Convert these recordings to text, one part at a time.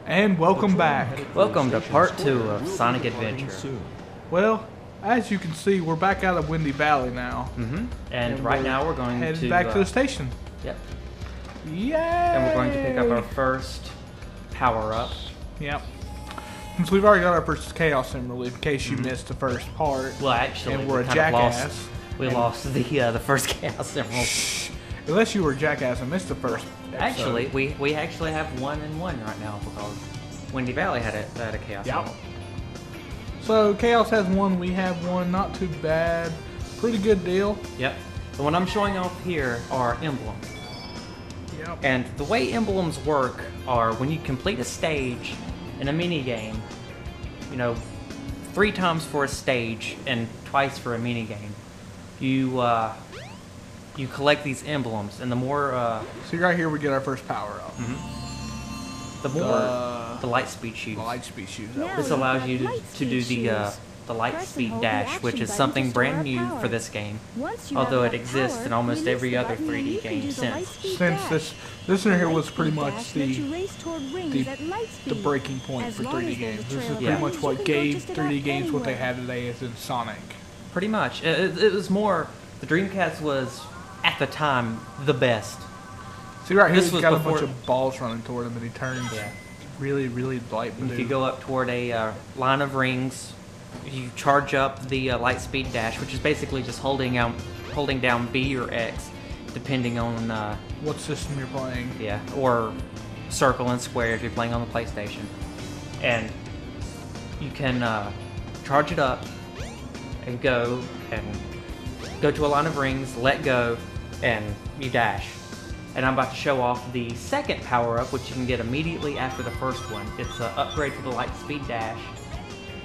And welcome back. Welcome to part 2 of Sonic Adventure. Well, as you can see, we're back out of Windy Valley now. And right now we're going headed to back to the station. Yep. Yay! And we're going to pick up our first power-up. Yep. Since we've already got our first Chaos Emerald, in case you missed the first part. Well, actually, and we're we a kind of jackass. we lost the first Chaos Emerald. Unless you were a jackass and missed the first episode. Actually, we actually have 1 and 1 right now because Windy Valley had a Chaos Emerald. So Chaos has 1, we have 1, not too bad. Pretty good deal. Yep. The one I'm showing off here are emblems. Yep. And the way emblems work are when you complete a stage in a mini game, 3 times for a stage and twice for a mini game, you collect these emblems, and the more See right here we get our first power up. the more the light speed shoes. The light speed shoes. This allows you to do the light speed dash, which is something brand new for this game, although it exists in almost every other 3D game since. Since this one here was pretty much the breaking point for 3D games. This is pretty much what gave 3D games what they have today as in Sonic. Pretty much. It was more, the Dreamcast was, at the time, the best. See right here, he's got a bunch of balls running toward him and he turns really, really light blue. If you go up toward a line of rings, you charge up the light speed dash, which is basically just holding down B or X, depending on what system you're playing. Yeah, or circle and square if you're playing on the PlayStation, and you can charge it up and go to a line of rings, let go, and you dash. And I'm about to show off the second power-up, which you can get immediately after the first one. It's an upgrade to the light speed dash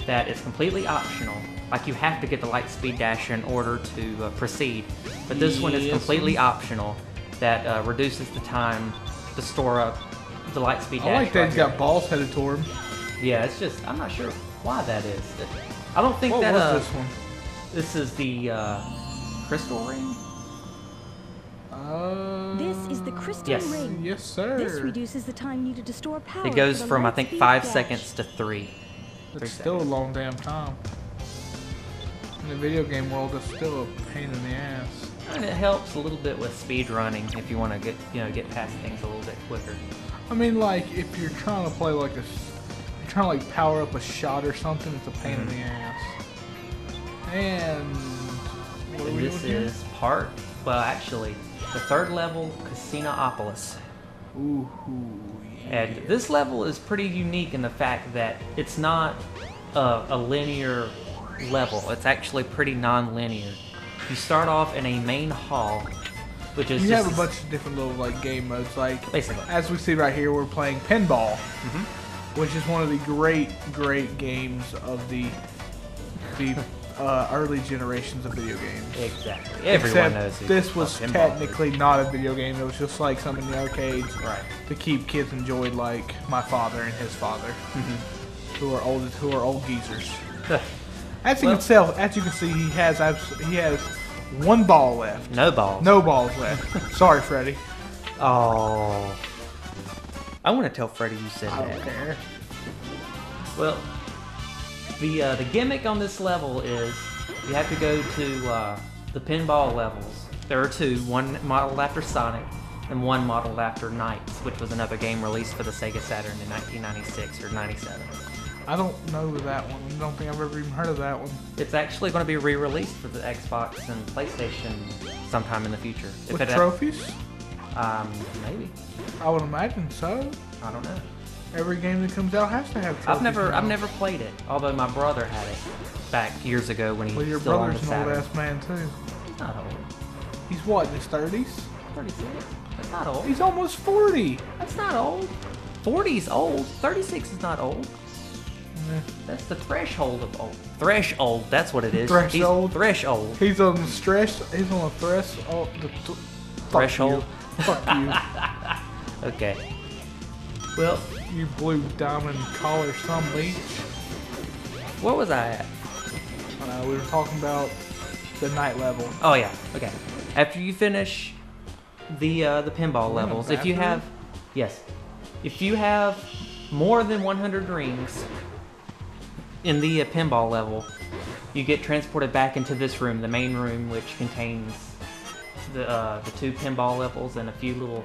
that is completely optional. Like, you have to get the light speed dash in order to proceed. But this one is completely optional that reduces the time to store up the light speed dash. I like that he's got balls headed toward him. Yeah, it's just, I'm not sure why that is. I don't think what that... was this one? This is the crystal ring? This is the crystal ring. Yes, sir. This reduces the time needed to store power. It goes from, I think, 5 seconds to 3. It's still a long damn time. In the video game world, it's still a pain in the ass. And it helps a little bit with speed running if you want to get past things a little bit quicker. I mean, like, if you're trying to play like you're trying to power up a shot or something, it's a pain in the ass. And this is actually, the 3rd level, Casinopolis. Ooh, yeah. And this level is pretty unique in the fact that it's not a linear level. It's actually pretty non-linear. You start off in a main hall, which is you have a bunch of different little game modes. Like, basically, as we see right here, we're playing pinball, which is one of the great games of the early generations of video games. Exactly. Everyone knows this was technically not a video game. It was just like something in the arcades to keep kids enjoyed, like my father and his father, who are old geezers. As you can see, he has 1 ball left. No balls. No balls left. Sorry, Freddy. Oh. I want to tell Freddy you said that. I don't care. Well, the gimmick on this level is you have to go to the pinball levels. There are 2, one modeled after Sonic and one modeled after Knights, which was another game released for the Sega Saturn in 1996 or 97. I don't know that one. I don't think I've ever even heard of that one. It's actually going to be re-released for the Xbox and PlayStation sometime in the future. With trophies? Maybe. I would imagine so. I don't know. Every game that comes out has to have trophies. I've never played it, although my brother had it back years ago when he was your still on the brother's an Saturn. old ass man too. He's not old. He's what, in his 30s? 36. That's not old. He's almost 40. That's not old. 40's old. 36 is not old. Yeah. That's the threshold of old. Thresh-Old, that's what it is. Thresh-Old? Thresh-Old. He's on the stress. He's on the threshold. Threshold. Fuck you. Okay. Well, you blue diamond collar some beach. Where was I at? We were talking about the night level. Oh yeah. Okay. After you finish the pinball levels, if you have more than 100 rings in the pinball level, you get transported back into this room, the main room, which contains the 2 pinball levels and a few little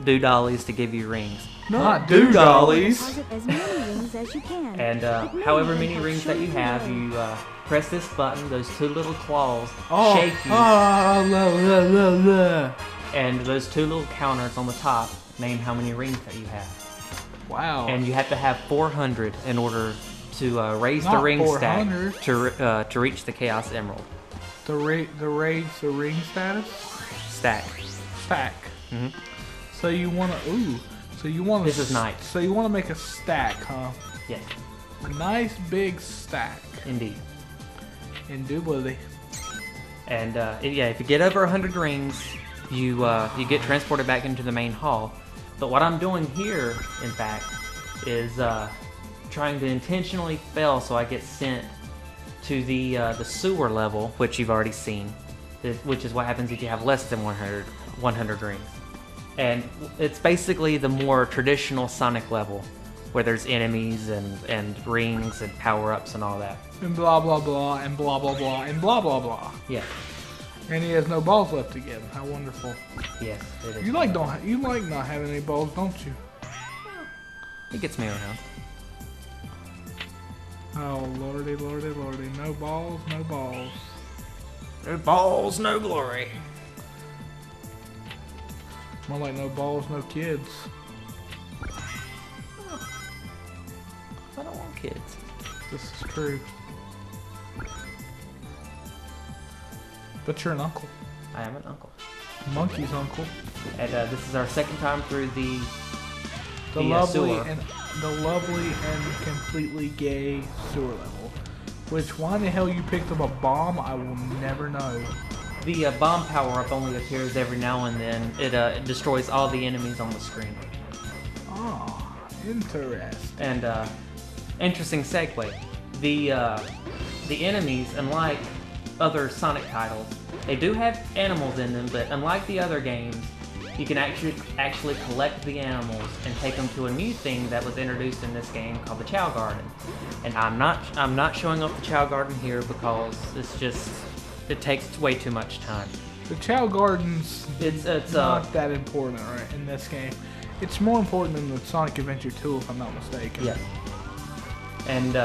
doodollies to give you rings. Not doodollies. Deposit as many rings as you can. And It may however even many help rings show that you have, the way. you press this button, those 2 little claws Oh, shake you, and those 2 little counters on the top name how many rings that you have. Wow. And you have to have 400 in order to raise the Not ring 400. stack to reach the Chaos Emerald the raise the ring status stack. stack. hmm So you wanna So you wanna This is nice. So you wanna make a stack, huh? Yes, A nice big stack. indeed. Indubitably. And yeah, if you get over 100 rings, you get transported back into the main hall. But what I'm doing here, in fact, is trying to intentionally fail so I get sent to the sewer level, which you've already seen, which is what happens if you have less than 100 rings. And it's basically the more traditional Sonic level, where there's enemies and rings and power-ups and all that. And blah blah blah and blah blah blah and blah blah blah. Yeah. And he has no balls left to give. How wonderful. Yes, it is. You like not having any balls, don't you? It gets me around. Oh lordy, lordy, lordy. No balls, no balls. No balls, no glory. More like no balls, no kids. I don't want kids. This is true. But you're an uncle. I am an uncle. Monkey's uncle. And this is our second time through the Lovely sewer. and the lovely and completely gay sewer level. Which why the hell you picked up a bomb, I will never know. The bomb power-up only appears every now and then. It destroys all the enemies on the screen. Ah, interesting. And interesting segue. The enemies, unlike other Sonic titles, they do have animals in them, but unlike the other games, you can actually collect the animals and take them to a new thing that was introduced in this game called the Chow Garden. And I'm not showing off the Chow Garden here because it takes way too much time. The Chow Garden's It's not that important right in this game. It's more important than the Sonic Adventure 2 if I'm not mistaken. Yeah. And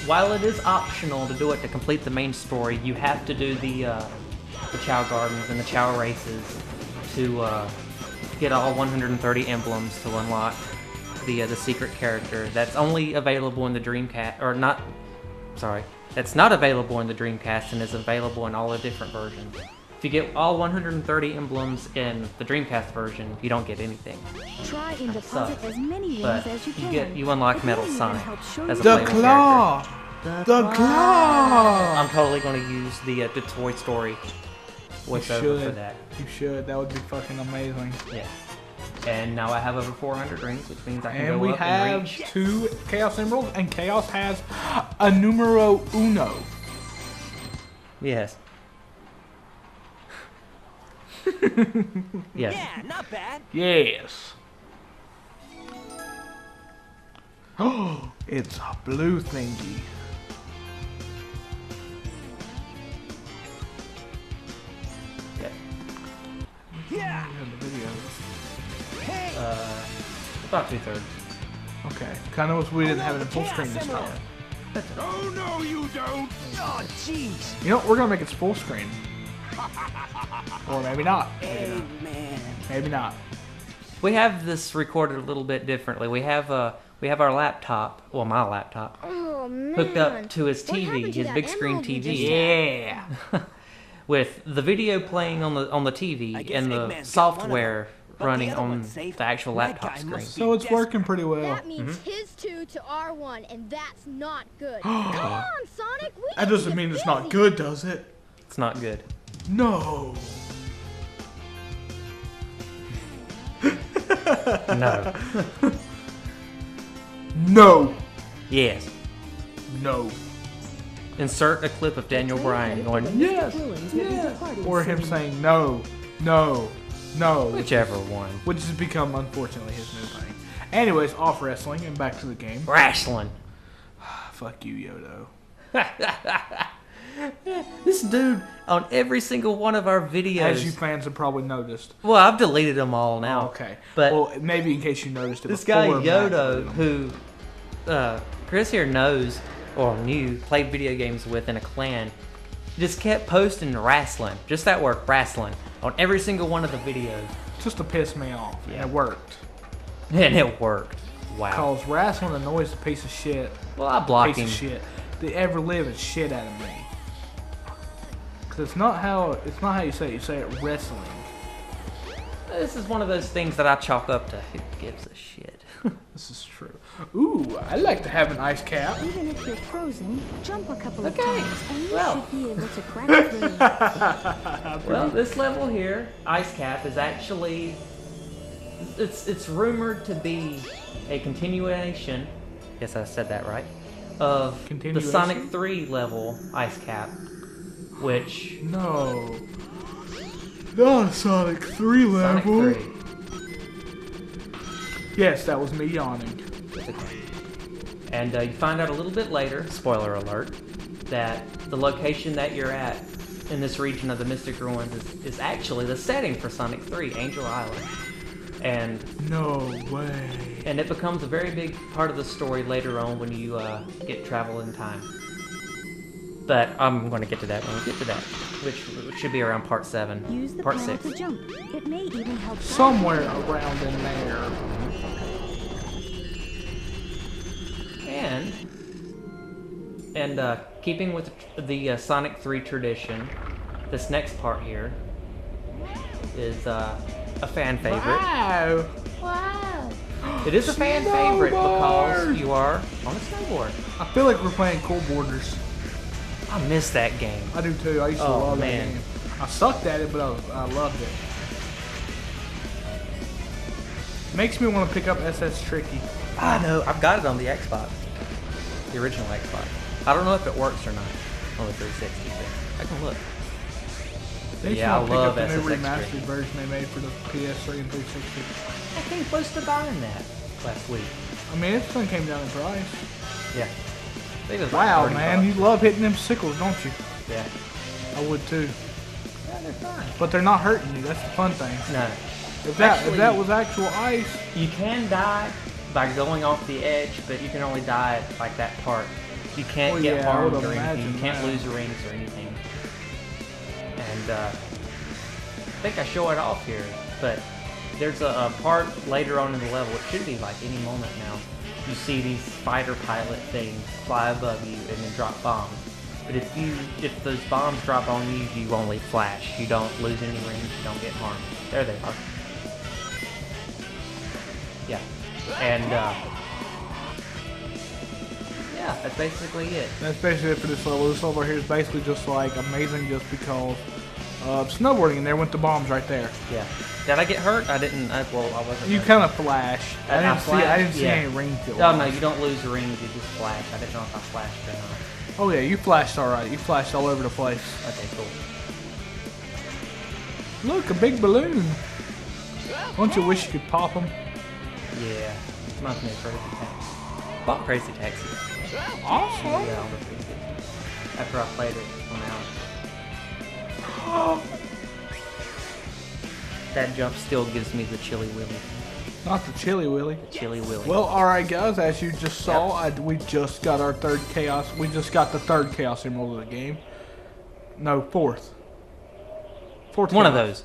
while it is optional to do it to complete the main story, you have to do the Chow Gardens and the Chow Races to get all 130 emblems to unlock the secret character that's only available in the Dreamcast, or not, sorry, that's not available in the Dreamcast and is available in all the different versions. If you get all 130 emblems in the Dreamcast version, you don't get anything. Try and deposit sucks. as many rings But as you can. you unlock It Metal may even Sonic help show as a you The playable claw! character. The claw! I'm totally going to use the Toy Story voiceover for that. You should. That would be fucking amazing. Yeah. And now I have over 400 rings, which means I can And go we up have and reach. 2 Chaos Emeralds, and Chaos has a numero uno. Yes. Yes. Yeah, not bad. Yes. Oh, it's a blue thingy. Yeah. The video. Hey. About 2/3. Okay. Kind of we didn't have it in full screen this time. Oh no, you don't. Oh jeez. You know what? We're gonna make it full screen. Or maybe not. Hey man. Maybe not. We have this recorded a little bit differently. We have our laptop, well, my laptop, Oh man. hooked up to his What happened TV, to his that big screen emerald you TV. just Yeah. With the video playing on the I TV guess and the Eggman's got software one of them, but the running other on one's safe. the actual That laptop guy screen. must be So it's working pretty well. That means his 2 to our 1, and that's not good. Come That on, Sonic. We need to doesn't get mean it's not busy. good, does it? It's not good. No. No. No. Yes. No. Insert a clip of Daniel Bryan going, Yes. Or him saying no, no, no. whichever one. Which has become, unfortunately, his new thing. Anyways, off wrestling and back to the game. Wrestling. Fuck you, Yodo. This dude on every single one of our videos. As you fans have probably noticed. Well, I've deleted them all now. Okay. But well, maybe in case you noticed it this before. guy Yodo, who Chris here knows or knew, played video games with in a clan, just kept posting wrestling. Just that word, wrestling, on every single one of the videos. Just to piss me off. Yeah. And it worked. And it worked. Wow. Because wrestling annoys the piece of shit. Well, I blocked Piece him. of shit. They ever live and shit out of me. Because it's not how you say it. You say it wrestling. This is one of those things that I chalk up to who gives a shit. This is true. Ooh, I'd like to have an ice cap. Even if you're frozen, jump a couple of Okay, times and you well. should be able to crack through. Well, this level here, Ice Cap, is actually it's rumored to be a continuation. Yes, I said that right. Of the Continuation? Sonic 3 level Ice Cap, which No. Not Sonic 3 Sonic level. 3. Yes, that was me yawning. It's okay. And you find out a little bit later, spoiler alert, that the location that you're at in this region of the Mystic Ruins is actually the setting for Sonic 3, Angel Island. And No way. it becomes a very big part of the story later on when you get travel in time. But I'm going to get to that when we get to that, which should be around part 7, Use the part panel 6. to jump. It may even help. Somewhere around in there. And keeping with the Sonic 3 tradition, this next part here is a fan favorite. Wow. Wow. It is a fan favorite because Snowboard. you are on a snowboard. I feel like we're playing Cool Borders. I miss that game. I do too. I used to Oh, love man. that game. I sucked at it, but I loved it. Makes me want to pick up SS Tricky. I know. I've got it on the Xbox, the original Xbox. I don't know if it works or not on the 360. But I can look. They Yeah, I should pick love up the new SSX remastered Tricky. version they made for the PS3 and 360. I came close to buying that last week. I mean, this thing came down in price. Yeah. I think it was like Wow, 30 man, you bucks. love hitting them sickles, don't you? Yeah. I would too. Yeah, they're fine. But they're not hurting you. That's the fun thing. No. If that Actually- was actual ice, You can die by going off the edge, but you can only die at like that part. You can't Well, get yeah, I harmed would or anything. imagine You can't that. lose rings or anything. And I think I show it off here, but there's a part later on in the level. It should be like any moment now. You see these fighter pilot things fly above you and then drop bombs. But if those bombs drop on you, you only flash. You don't lose any rings. You don't get harmed. There they are. Yeah. And yeah, that's basically it. that's basically it for this level. This level here is basically just like amazing just because snowboarding, and there went the bombs right there. Yeah. Did I get hurt? I didn't. I wasn't. You hurt. kind of flash. I I didn't flashed? see Yeah. any rings get Oh no, lost. you don't lose rings. You just flash. I didn't know if I flashed or not. Oh yeah, you flashed all right. You flashed all over the place. Okay, cool. Look, a big balloon. Don't you wish you could pop them? Yeah. Reminds me of Crazy Taxi. Bought Crazy Taxi. Awesome. Yeah, on the 360. After I played it on out. That jump still gives me the chilly willy. Not the Chili Willy. Chilly willy. Well, all right, guys. As you just saw, we just got our third chaos. We just got the third Chaos Emerald of the game. No, fourth. Fourth. one of Chaos. those.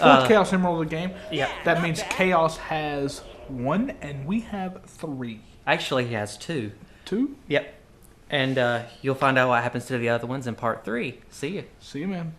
Fourth Chaos Emerald of the game. Yeah. That means Chaos has 1 and we have 3. Actually, he has 2. 2? Yep. And you'll find out what happens to the other ones in part 3. See ya. See you, man.